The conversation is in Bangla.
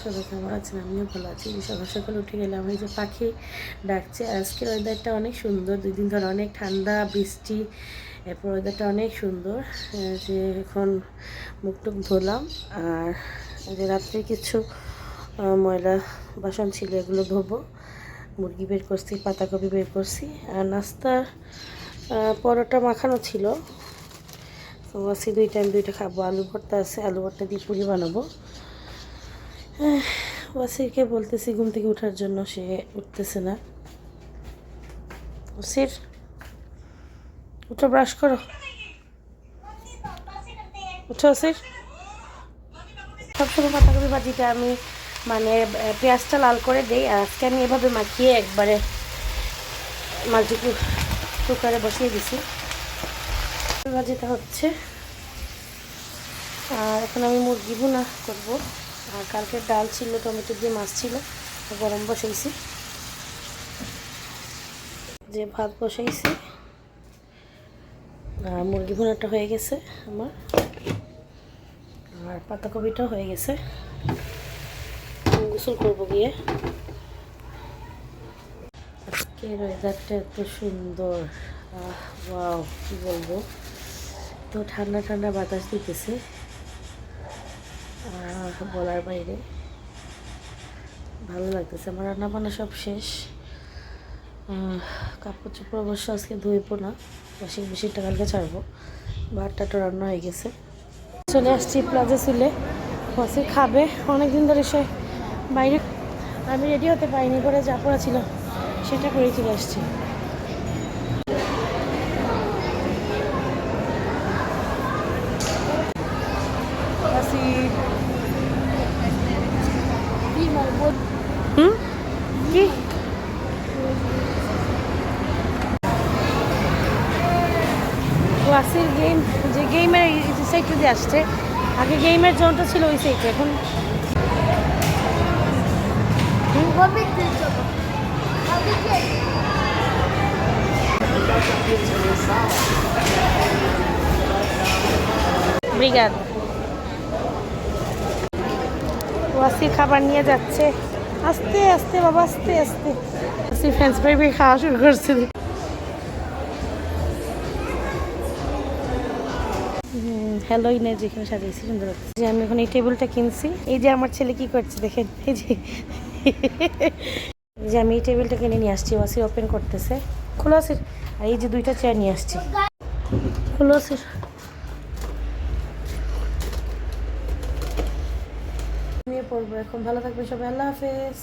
সবাই কেমন আছেন? আমিও ভালো আছি। সকাল সকাল উঠে গেলাম, এই যে পাখি ডাকছে। আজকের ওয়েদারটা অনেক সুন্দর, 2 দিন ধরে অনেক ঠান্ডা বৃষ্টি, এরপর ওয়েদারটা অনেক সুন্দর। যে এখন মুখ টুক ধুলাম, আর যে রাত্রে কিছু ময়লা বাসন ছিল এগুলো ধোবো। মুরগি বের করছি, পাতাকপি বের করছি, আর নাস্তার পরোটা মাখানো ছিল। তো আছি 2 টাইম 2টা খাবো। আলু ভর্তা আছে, আলু ভর্তা দিয়ে পুরি বানাবো। ওয়াসিরকে বলতেছি ঘুম থেকে ওঠার জন্য, সে উঠতেছে না। ওয়াসির, উঠো, ব্রাশ করো, উঠো ওয়াসির। সবসময় পাতাকপি ভাজিটা আমি মানে পেঁয়াজটা লাল করে দিই, আর আজকে আমি এভাবে মাখিয়ে একবারে মাল্টি কুকারে বসিয়ে দিছি। ভাজিটা হচ্ছে, আর এখন আমি মুরগি ভুনা করব। আর কালকের ডাল ছিল, টমেটো দিয়ে মাছ ছিল, গরম বসাইছি। যে ভাত বসাইছি, আর মুরগি ভুনাটা হয়ে গেছে আমার, আর পাতাকপিটাও হয়ে গেছে। গোসল করবো গিয়ে। আজকের ওয়েদারটা এত সুন্দর, ওয়াও, কি বলবো, তো ঠান্ডা ঠান্ডা বাতাস দিতেছে, বলার বাইরে ভালো লাগতেছে। আমার রান্না বান্না সব শেষ। কাপড় চোপড় অবশ্য আজকে ধুইবো না, ওয়াশিং মেশিনটা কালকে ছাড়বো। ভাতটা তো রান্না হয়ে গেছে। চলে আসছি প্লাজা চুলে, বসে খাবে। অনেকদিন ধরে সে বাইরে, আমি রেডি হতে পারিনি, করে যা পড়া ছিল সেটা করেই চলে আসছি। কি ওয়াসির গেম, যে গেমের সাইডটা দিয়ে আসছে, আগে গেমের জোনটা ছিল ওই সাইডে, এখন ব্রিগাদ। ওয়াসির খাবার নিয়ে যাচ্ছে, আস্তে আস্তে বাবা, আস্তে আস্তে। ওয়াসির ফ্রেঞ্চ ফ্রাই খাওয়া শুরু করছে। হ্যালোইনে যেখানে সাজিয়েছি সুন্দর লাগছে। যে আমি এখন এই টেবিলটা কিনছি, এই যে আমার ছেলে কি করছে দেখেন, এই যে আমি এই টেবিলটা কিনে নিয়ে আসছি, ওয়াসির ওপেন করতেছে। খোলো ওয়াসির। আর এই যে 2টা চেয়ার নিয়ে আসছি, খোলো ওয়াসির। নিয়ে পড়বো এখন। ভালো থাকবে সবাই, আল্লাহ হাফেজ।